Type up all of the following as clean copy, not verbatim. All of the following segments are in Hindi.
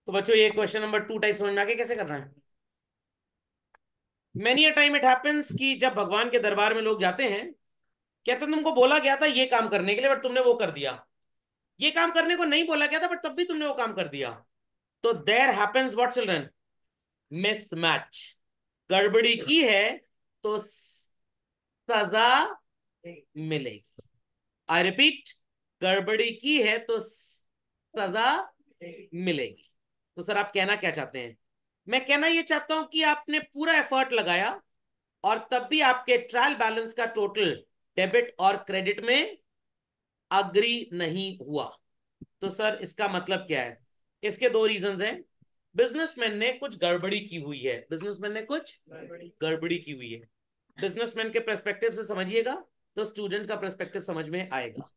तो बच्चों ये क्वेश्चन नंबर 2 टाइप समझ में आ गया कैसे करना है। Many a time it happens कि जब भगवान के दरबार में लोग जाते हैं, कहते हैं तुमको बोला गया था ये काम करने के लिए बट तुमने वो कर दिया, ये काम करने को नहीं बोला गया था बट तब भी तुमने वो काम कर दिया। तो there happens what children, mismatch. गड़बड़ी की है तो सजा मिलेगी। आई रिपीट, गड़बड़ी की है तो सजा मिलेगी। तो सर आप कहना क्या चाहते हैं? मैं कहना ये चाहता हूं कि आपने पूरा एफर्ट लगाया और तब भी आपके ट्रायल बैलेंस का टोटल डेबिट और क्रेडिट में अग्री नहीं हुआ। तो सर इसका मतलब क्या है? इसके दो रीजंस हैं। बिजनेसमैन ने कुछ गड़बड़ी की हुई है, बिजनेसमैन ने कुछ गड़बड़ी की हुई है। बिजनेसमैन के पर्सपेक्टिव से समझिएगा तो स्टूडेंट का पर्सपेक्टिव समझ में आएगा।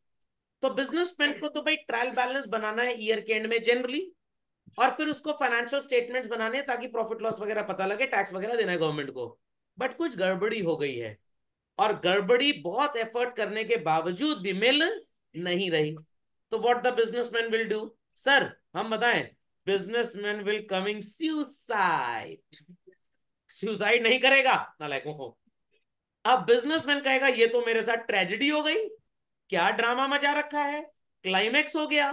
तो बिजनेसमैन को तो भाई ट्रायल बैलेंस बनाना है ईयर के एंड में जनरली, और फिर उसको फाइनेंशियल स्टेटमेंट्स बनाने हैं ताकि प्रॉफिट लॉस वगैरह पता लगे, टैक्स वगैरह देना है गवर्नमेंट को। बट कुछ गड़बड़ी हो गई है और गड़बड़ी बहुत एफर्ट करने के बावजूद भी मिल नहीं रही। तो what the businessman will do? Sir हम बताएं, businessman will coming suicide. Suicide नहीं करेगा नालायकों को। अब बिजनेसमैन कहेगा ये तो मेरे साथ ट्रेजेडी हो गई, क्या ड्रामा मचा रखा है, क्लाइमेक्स हो गया।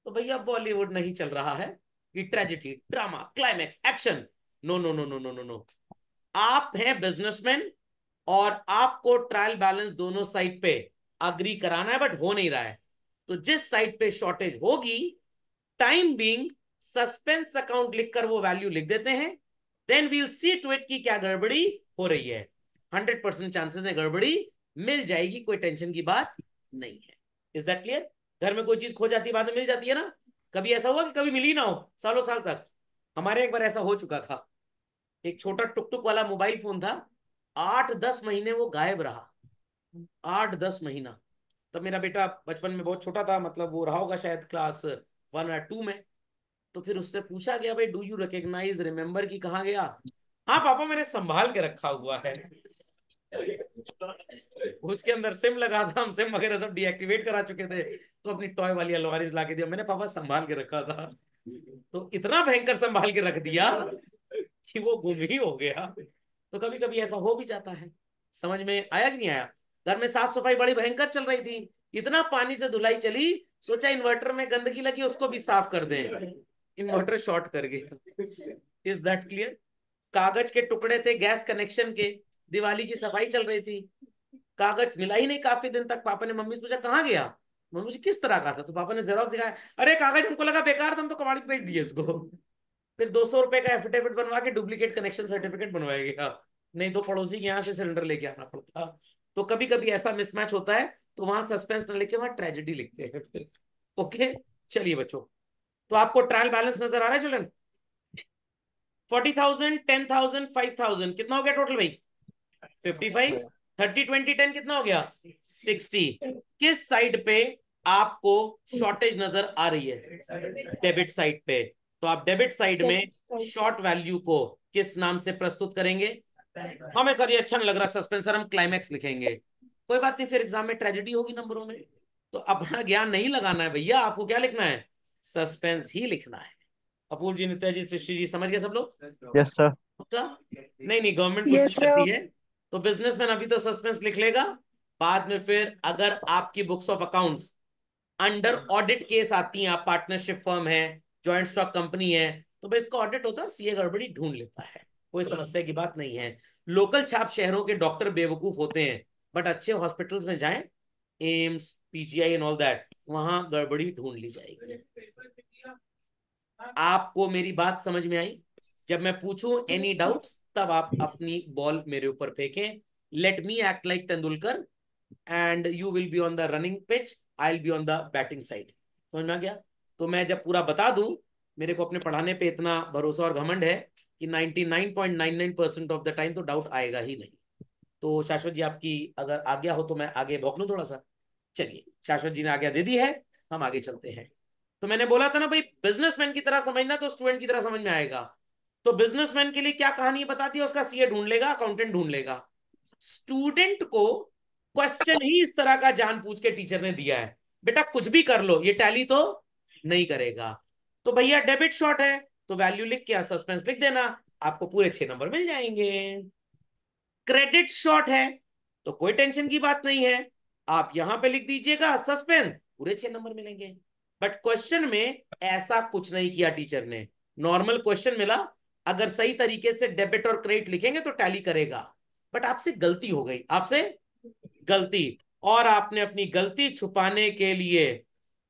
तो भैया बॉलीवुड नहीं चल रहा है कि tragedy drama climax action. No no no no no no no. आप हैं बिजनेसमैन और आपको ट्रायल बैलेंस दोनों साइड पे अग्री कराना है बट हो नहीं रहा है। तो जिस साइड पे शॉर्टेज होगी, टाइम बीइंग सस्पेंस अकाउंट लिखकर वो वैल्यू लिख देते हैं। Then we'll see to it की क्या गड़बड़ी हो रही है। 100% चांसेस है गड़बड़ी मिल जाएगी, कोई टेंशन की बात नहीं है। Is that clear? घर में कोई चीज खो जाती है बाद में मिल जाती है ना। कभी ऐसा हुआ कि कभी मिली ना हो सालों साल तक? हमारे एक बार ऐसा हो चुका था। एक छोटा टुक टुक वाला मोबाइल फोन था, 8-10 महीने वो गायब रहा। 8-10 महीना। तब मेरा बेटा बचपन में बहुत छोटा था, मतलब वो रहा होगा शायद क्लास 1 या 2 में। तो फिर उससे पूछा गया भाई डू यू रिकॉग्नाइज रिमेम्बर कि कहाँ गया? हाँ पापा मैंने संभाल के रखा हुआ है। उसके अंदर सिम लगा था, हम सिम वगैरह सब डीएक्टिवेट करा चुके थे। तो अपनी टॉय वाली अलमारी ला के दिया मैंने, पापा संभाल के रखा था। तो इतना भयंकर संभाल के रख दिया कि वो गुम ही हो गया। तो कभी कभी ऐसा हो भी जाता है। समझ में आया कि नहीं आया? घर में साफ सफाई बड़ी भयंकर चल रही थी, इतना पानी से धुलाई चली, सोचा इन्वर्टर में गंदगी लगी उसको भी साफ कर दें, इन्वर्टर शॉर्ट कर गया। Is that clear? कागज के टुकड़े थे गैस कनेक्शन के, दिवाली की सफाई चल रही थी, कागज मिला ही नहीं काफी दिन तक। पापा ने मम्मी से पूछा कहाँ गया? मम्मी मुझे किस तरह का था? तो पापा ने जेरॉक्स दिखाया, अरे कागज हमको लगा बेकार था, हम तो कबाड़ी को बेच दिए इसको। फिर 200 रुपए का एफिडेविट बनवा के डुप्लीकेट कनेक्शन सर्टिफिकेट बनवाया गया, नहीं तो पड़ोसी के यहाँ से सिलेंडर लेके आना पड़ता। तो कभी कभी ऐसा मिसमैच होता है, तो वहां सस्पेंस न लिखे वहां ट्रेजेडी लिखते हैं फिर। ओके, चलिए बच्चों, तो आपको ट्रायल बैलेंस नजर आ रहा है चिल्ड्रन? 40,000, 10,000, 5,000 कितना हो गया टोटल भाई? 55। 30, 20, 10 कितना हो गया? 60। किस साइड पे आपको शॉर्टेज नजर आ रही है? डेबिट साइड पे। तो आप डेबिट साइड में शॉर्ट वैल्यू को किस नाम से प्रस्तुत करेंगे? हमें सर ये अच्छा नहीं लग रहा सस्पेंसर, हम क्लाइमैक्स लिखेंगे। कोई बात नहीं, फिर एग्जाम में ट्रेजेडी होगी नंबरों में। तो अपना ज्ञान नहीं लगाना है भैया, आपको क्या लिखना है? सस्पेंस ही लिखना है। अपूर्व जी, नित्या जी, सृष्टि जी, समझ गए सब लोग? Yes sir. का नहीं नहीं, गवर्नमेंट कुछ यस नहीं सर। करती है। तो बिजनेसमैन अभी तो सस्पेंस लिख लेगा, बाद में फिर अगर आपकी books of accounts under audit case आती हैं, आप पार्टनरशिप फर्म है, जॉइंट स्टॉक कंपनी है, तो भाई इसका ऑडिट होता है, सीए गड़बड़ी ढूंढ लेता है, कोई समस्या की बात नहीं है। लोकल छाप शहरों के डॉक्टर बेवकूफ होते हैं, बट अच्छे हॉस्पिटल्स में जाएं, AIIMS, PGI and all that, वहां गड़बड़ी ढूंढ ली जाएगी। आपको मेरी बात समझ में आई? जब मैं पूछूं एनी डाउट्स तब आप अपनी बॉल मेरे ऊपर फेंकें। Let me act like Tendulkar and you will be on the running pitch, I will be on the batting side. समझ में आ गया? तो मैं जब पूरा बता दूं, मेरे को अपने पढ़ाने पे इतना भरोसा और घमंड है कि 99.99% ऑफ द टाइम तो डाउट आएगा ही नहीं। तो शाश्वत जी आपकी अगर आज्ञा हो तो मैं आगे भौंक लूं थोड़ा सा। चलिए, शाश्वत जी ने आज्ञा दे दी है, हम आगे चलते हैं। तो मैंने बोला था ना भाई, बिजनेसमैन की तरह समझना तो स्टूडेंट की तरह समझ में आएगा। तो बिजनेसमैन के लिए क्या कहानी बताती है, उसका सीए ढूंढ लेगा, अकाउंटेंट ढूंढ लेगा। स्टूडेंट को क्वेश्चन ही इस तरह का जान पूछ के टीचर ने दिया है, बेटा कुछ भी कर लो ये टैली तो नहीं करेगा। तो भैया डेबिट शॉर्ट है, तो वैल्यू लिख के सस्पेंस लिख देना, आपको पूरे 6 नंबर मिल जाएंगे। क्रेडिट शॉर्ट है तो कोई टेंशन की बात नहीं है, आप यहां पे लिख दीजिएगा सस्पेंस, पूरे 6 नंबर मिलेंगे। बट क्वेश्चन में ऐसा कुछ नहीं किया टीचर ने। नॉर्मल क्वेश्चन मिला, अगर सही तरीके से डेबिट और क्रेडिट लिखेंगे तो टैली करेगा, बट आपसे गलती हो गई, आपसे गलती, और आपने अपनी गलती छुपाने के लिए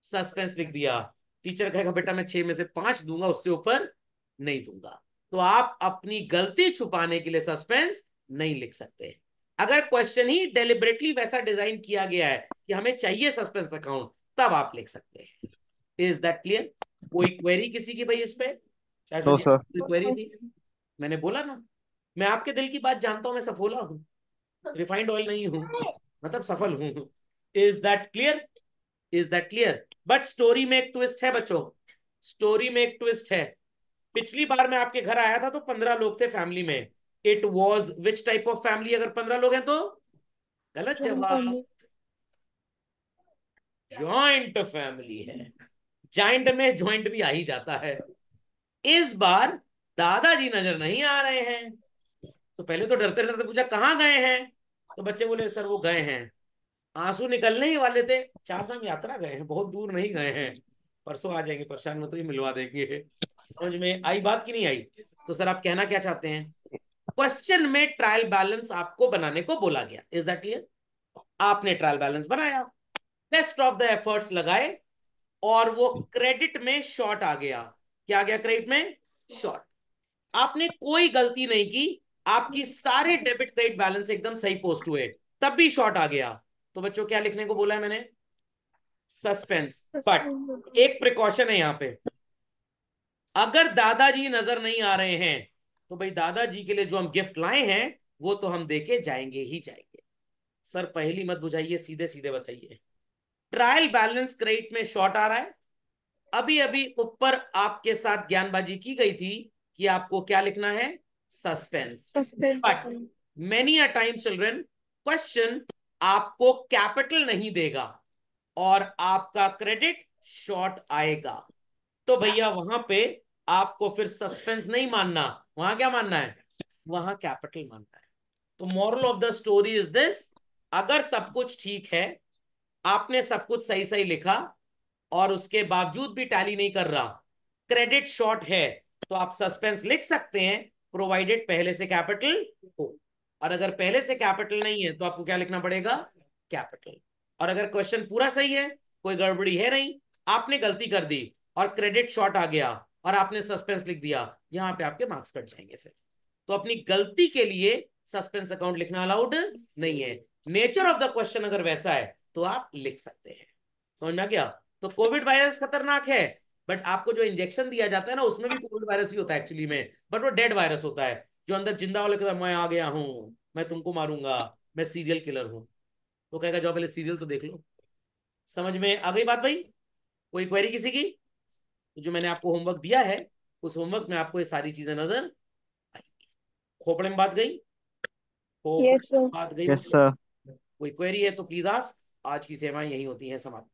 सस्पेंस लिख दिया। टीचर कहेगा बेटा मैं 6 में से 5 दूंगा, उससे ऊपर नहीं दूंगा। तो आप अपनी गलती छुपाने के लिए सस्पेंस नहीं लिख सकते। अगर क्वेश्चन ही डेलिबरेटली वैसा डिजाइन किया गया है कि हमें चाहिए सस्पेंस अकाउंट, तब आप लिख सकते हैं। Is that clear? कोई क्वेरी किसी की भाई इस पे? नो शायद सर। कोई क्वेरी थी? मैंने बोला ना, मैं आपके दिल की बात जानता हूं, मैं सफोला हूं, रिफाइंड ऑयल नहीं हूं, मतलब सफल हूं। Is that clear? Is that clear? But story में एक ट्विस्ट है बच्चों, स्टोरी में एक ट्विस्ट है। पिछली बार मैं आपके घर आया था तो 15 लोग थे फैमिली में। It was which type of family? अगर 15 लोग हैं तो गलत जवाब, जॉइंट फैमिली है। जॉइंट में जॉइंट भी आ ही जाता है। इस बार दादाजी नजर नहीं आ रहे हैं, तो पहले तो डरते डरते पूछा कहाँ गए हैं, तो बच्चे बोले सर वो गए हैं, आंसू निकलने ही वाले थे, 4 धाम यात्रा गए हैं, बहुत दूर नहीं गए हैं, परसों आ जाएंगे, परेशान मत होइए मिलवा देंगे। समझ में आई बात की नहीं आई? तो सर आप कहना क्या चाहते हैं? क्वेश्चन में ट्रायल बैलेंस आपको बनाने को बोला गया, इज दैट क्लियर? आपने ट्रायल बैलेंस बनाया, बेस्ट ऑफ द एफर्ट्स लगाए, और वो क्रेडिट में शॉर्ट आ गया। क्या आ गया क्रेडिट में? शॉर्ट। आपने कोई गलती नहीं की, आपकी सारे डेबिट क्रेडिट बैलेंस एकदम सही पोस्ट हुए, तब भी शॉर्ट आ गया। तो बच्चों क्या लिखने को बोला है मैंने? सस्पेंस। बट एक प्रिकॉशन है यहां पे, अगर दादाजी नजर नहीं आ रहे हैं तो भाई दादाजी के लिए जो हम गिफ्ट लाए हैं वो तो हम देके जाएंगे ही जाएंगे। सर पहली मत बुझाइए, सीधे सीधे बताइए। ट्रायल बैलेंस क्रेडिट में शॉर्ट आ रहा है, अभी अभी ऊपर आपके साथ ज्ञानबाजी की गई थी कि आपको क्या लिखना है? Suspense. But many a time children, question आपको कैपिटल नहीं देगा और आपका क्रेडिट शॉर्ट आएगा, तो भैया वहां पे आपको फिर सस्पेंस नहीं मानना, वहां क्या मानना है? वहां कैपिटल मानना है। तो moral of the story is this, अगर सब कुछ ठीक है, आपने सब कुछ सही सही लिखा, और उसके बावजूद भी टैली नहीं कर रहा, क्रेडिट शॉर्ट है, तो आप सस्पेंस लिख सकते हैं, प्रोवाइडेड पहले से कैपिटल हो। और अगर पहले से कैपिटल नहीं है तो आपको क्या लिखना पड़ेगा? कैपिटल। और अगर क्वेश्चन पूरा सही है, कोई गड़बड़ी है नहीं, आपने गलती कर दी और क्रेडिट शॉर्ट आ गया और आपने सस्पेंस लिख दिया, यहां पे आपके मार्क्स कट जाएंगे फिर। तो अपनी गलती के लिए सस्पेंस अकाउंट लिखना अलाउड नहीं है। नेचर ऑफ द क्वेश्चन अगर वैसा है तो आप लिख सकते हैं। समझ में आ गया? तो कोविड वायरस खतरनाक है, बट आपको जो इंजेक्शन दिया जाता है ना उसमें भी कोविड वायरस ही होता है एक्चुअली में, बट वो डेड वायरस होता है, जो अंदर जिंदा वाले कहता है मैं आ गया हूं, मैं तुमको मारूंगा, मैं सीरियल किलर हूं। तो कहेगा जाओ पहले सीरियल तो देख लो। समझ में आ गई बात भाई? कोई क्वेरी किसी की? तो जो मैंने आपको होमवर्क दिया है, उस होमवर्क में आपको ये सारी चीजें नजर आएंगी। खोपड़े में बात गई? खोपड़े यस सर। में बात गई यस बच्चों? सर। कोई क्वेरी है तो प्लीज आस्क। आज की सेवाएं यही होती हैं समाप्त।